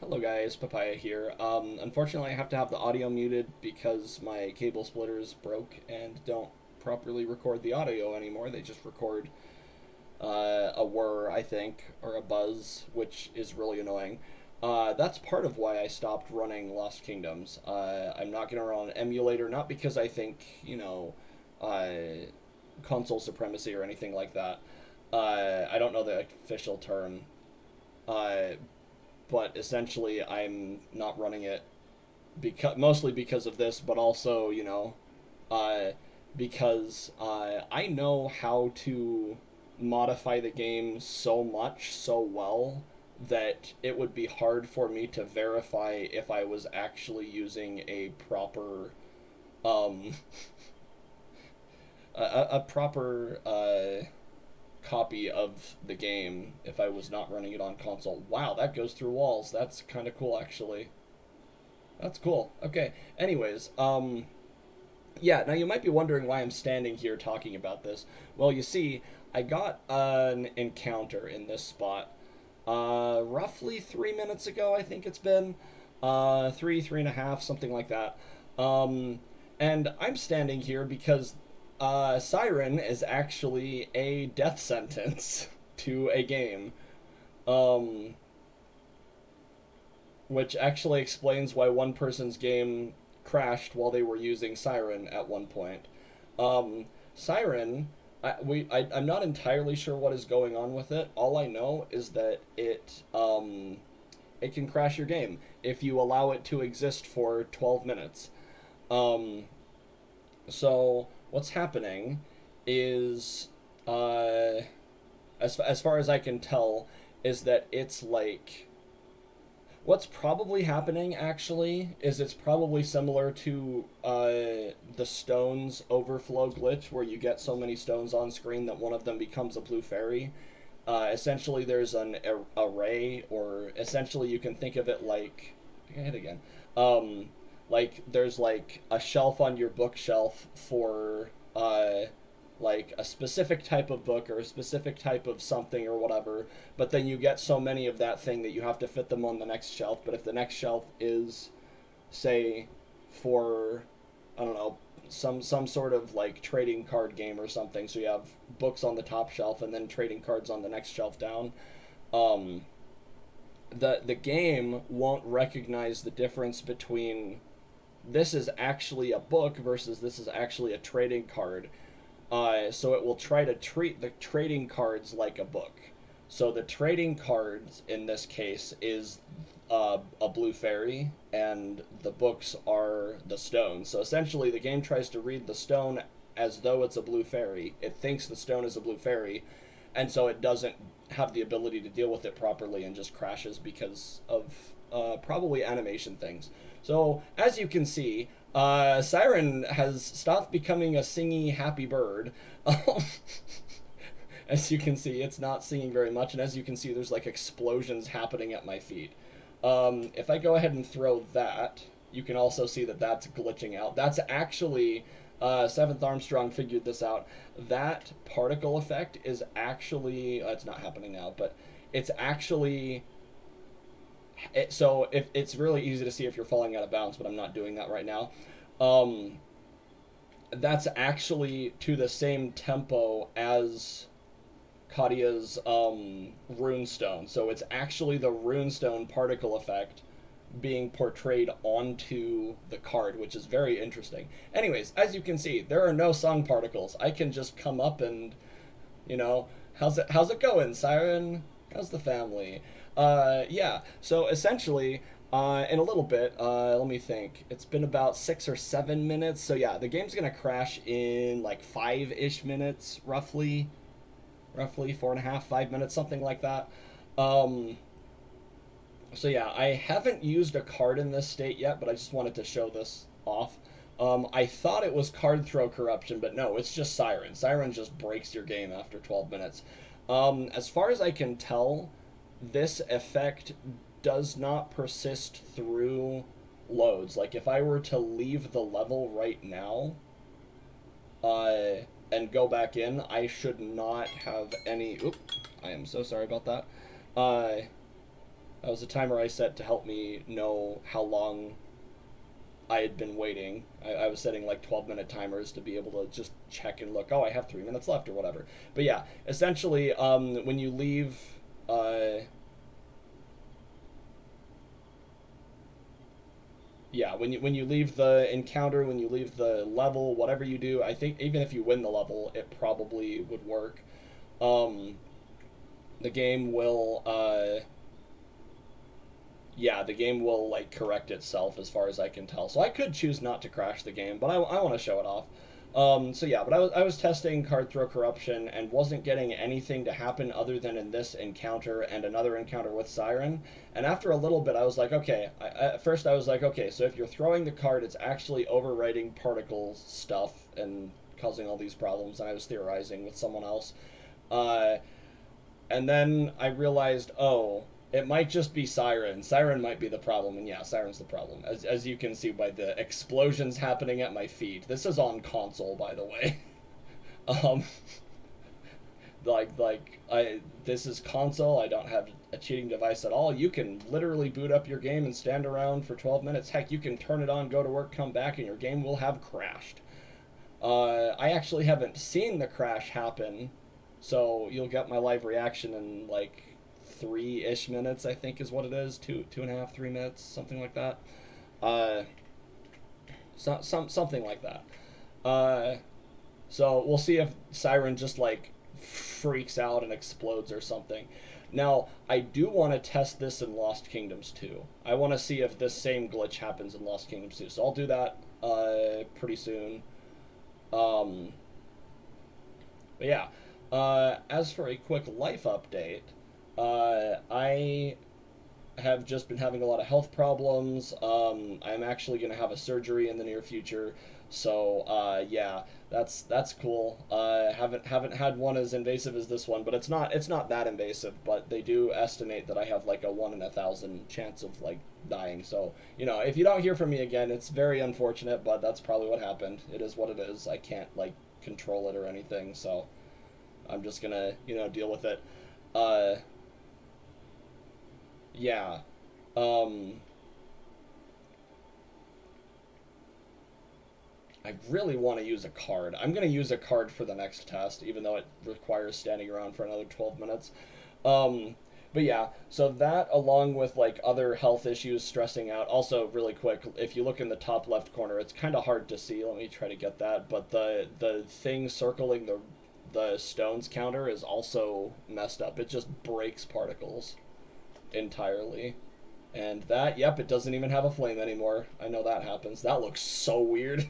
Hello guys, Papaya here. Unfortunately I have to have the audio muted because my cable splitters broke and don't properly record the audio anymore. They just record a whir, I think, or a buzz, which is really annoying. That's part of why I stopped running Lost Kingdoms. I'm not going to run an emulator, not because I think, console supremacy or anything like that. I don't know the official term. Uh, but essentially I'm not running it mostly because of this, but also uh, because I know how to modify the game so much so well that it would be hard for me to verify if I was actually using a proper um, a proper copy of the game if I was not running it on console. Wow, that goes through walls. That's kind of cool, actually. That's cool. Okay. Anyways, yeah. Now you might be wondering why I'm standing here talking about this. Well, you see, I got an encounter in this spot, roughly 3 minutes ago. I think it's been, three and a half, something like that. Um, and I'm standing here because Siren is actually a death sentence to a game, um, which actually explains why one person's game crashed while they were using Siren at one point. Siren, I'm not entirely sure what is going on with it. All I know is that it can crash your game if you allow it to exist for 12 minutes. Um, So what's happening is, as far as I can tell, is that it's like what's probably happening actually is it's probably similar to the stones overflow glitch where you get so many stones on screen that one of them becomes a blue fairy. Essentially, there's an array, or essentially you can think of it like I think I hit again. Um, like there's like a shelf on your bookshelf for like a specific type of book or a specific type of something or whatever, but then you get so many of that thing that you have to fit them on the next shelf. But if the next shelf is, say, for, I don't know, some sort of like trading card game or something, so you have books on the top shelf and then trading cards on the next shelf down, um, the game won't recognize the difference between this is actually a book versus this is actually a trading card. So it will try to treat the trading cards like a book. So the trading cards in this case is a blue fairy, and the books are the stone. So essentially, the game tries to read the stone as though it's a blue fairy. It thinks the stone is a blue fairy, and so it doesn't have the ability to deal with it properly and just crashes because of probably animation things. So as you can see, Siren has stopped becoming a singy happy bird. As you can see, it's not singing very much, and as you can see, there's like explosions happening at my feet. If I go ahead and throw that, you can also see that that's glitching out. That's actually, Seventh Armstrong figured this out. That particle effect is actually, it's not happening now, but it's actually, so if it's really easy to see if you're falling out of bounds, but I'm not doing that right now. Um, that's actually to the same tempo as Kadia's runestone. So it's actually the runestone particle effect being portrayed onto the card, which is very interesting. Anyways, as you can see, there are no song particles. I can just come up and, how's it going, Siren? How's the family? Yeah. So essentially, in a little bit, let me think. It's been about 6 or 7 minutes. So yeah, the game's gonna crash in like 5-ish minutes, roughly 4.5, 5 minutes, something like that. Um, so yeah, I haven't used a card in this state yet, but I just wanted to show this off. I thought it was card throw corruption, but no, it's just Siren. Siren just breaks your game after 12 minutes. As far as I can tell, this effect does not persist through loads. Like if I were to leave the level right now, and go back in, I should not have any. Oop! I am so sorry about that. Uh, That was a timer I set to help me know how long I had been waiting. I was setting like 12-minute timers to be able to just check and look. Oh, I have 3 minutes left or whatever. But yeah, essentially, when you leave, uh, yeah, when you leave the encounter, when you leave the level, whatever you do, I think even if you win the level, it probably would work. Um, the game will, yeah, the game will like correct itself as far as I can tell. So I could choose not to crash the game, but I want to show it off. So yeah, but I was testing card throw corruption and wasn't getting anything to happen other than in this encounter and another encounter with Siren. And after a little bit, I was like, okay. At first, I was like, okay, so if you're throwing the card, it's actually overwriting particle stuff and causing all these problems. And I was theorizing with someone else. Uh, and then I realized, oh, it might just be Siren. Siren might be the problem, and yeah, Siren's the problem. As you can see by the explosions happening at my feet. This is on console, by the way. um, I this is console. I don't have a cheating device at all. You can literally boot up your game and stand around for 12 minutes. Heck, you can turn it on, go to work, come back, and your game will have crashed. I actually haven't seen the crash happen, so you'll get my live reaction in like 3-ish minutes, I think is what it is. 2.5, 3 minutes, something like that. Uh, something like that. Uh, so we'll see if Siren just like freaks out and explodes or something. Now, I do want to test this in Lost Kingdoms 2. I want to see if this same glitch happens in Lost Kingdoms 2. So I'll do that pretty soon. Um, but yeah, as for a quick life update, I have just been having a lot of health problems. I'm actually going to have a surgery in the near future. So yeah, that's cool. Haven't had one as invasive as this one, but it's not that invasive. But they do estimate that I have like a 1 in 1,000 chance of like dying. So if you don't hear from me again, it's very unfortunate, but that's probably what happened. It is what it is. I can't like control it or anything, so I'm just gonna deal with it. Uh, yeah. Um, I really want to use a card. I'm going to use a card for the next test, even though it requires standing around for another 12 minutes. Um, but yeah, so that along with like other health issues, stressing out. Also, really quick, if you look in the top left corner, it's kind of hard to see. Let me try to get that. But the thing circling the stones counter is also messed up. It just breaks particles entirely. And that, yep, it doesn't even have a flame anymore. I know that happens. That looks so weird.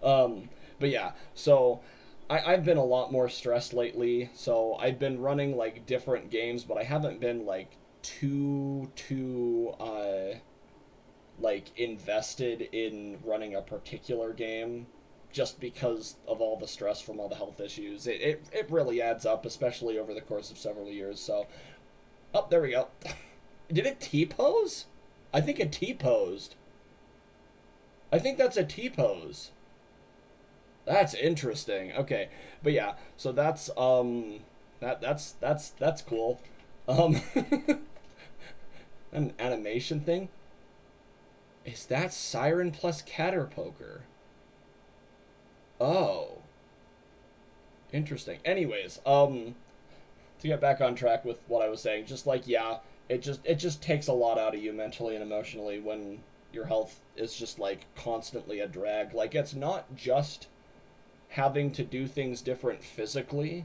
Um, but yeah, so I've been a lot more stressed lately. So I've been running like different games, but I haven't been like too like invested in running a particular game just because of all the stress from all the health issues. It really adds up, especially over the course of several years. So, oh, there we go. Did it T-pose? I think it T-posed. I think that's a T-pose. That's interesting. Okay, but yeah, so that's cool. Um, an animation thing. Is that Siren plus Caterpoker? Oh, interesting. Anyways, to get back on track with what I was saying, just like yeah, it just takes a lot out of you mentally and emotionally when your health is just like constantly a drag. Like it's not just having to do things different physically,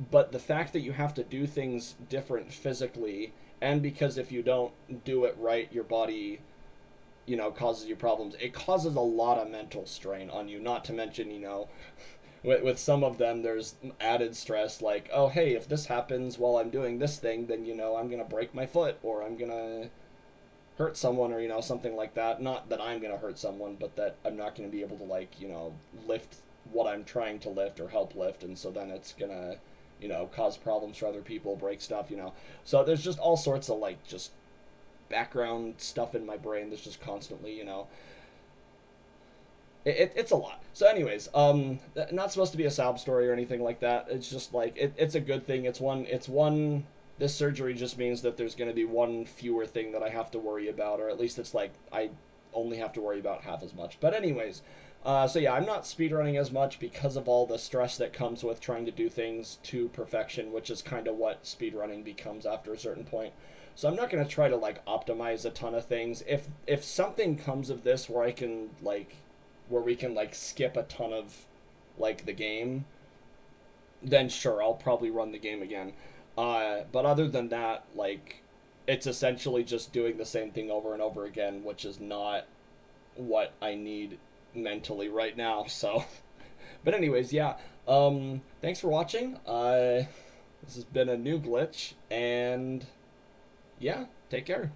but the fact that you have to do things different physically, and because if you don't do it right, your body causes you problems. It causes a lot of mental strain on you, not to mention with some of them there's added stress like, oh hey, if this happens while I'm doing this thing, then I'm gonna break my foot, or I'm gonna hurt someone, or something like that. Not that I'm gonna hurt someone, but that I'm not gonna be able to like lift what I'm trying to lift or help lift, and so then it's gonna cause problems for other people, break stuff. So there's just all sorts of like just background stuff in my brain that's just constantly it's a lot. So anyways, not supposed to be a sob story or anything like that. It's just like it's a good thing. It's one this surgery just means that there's going to be one fewer thing that I have to worry about, or at least it's like I only have to worry about half as much. But anyways, so yeah, I'm not speedrunning as much because of all the stress that comes with trying to do things to perfection, which is kind of what speedrunning becomes after a certain point. So I'm not going to try to like optimize a ton of things. If something comes of this where I can like where we can like skip a ton of like the game, then sure, I'll probably run the game again. But other than that, like it's essentially just doing the same thing over and over again, which is not what I need mentally right now. So, but anyways, yeah. Thanks for watching. This has been a new glitch, and yeah, take care.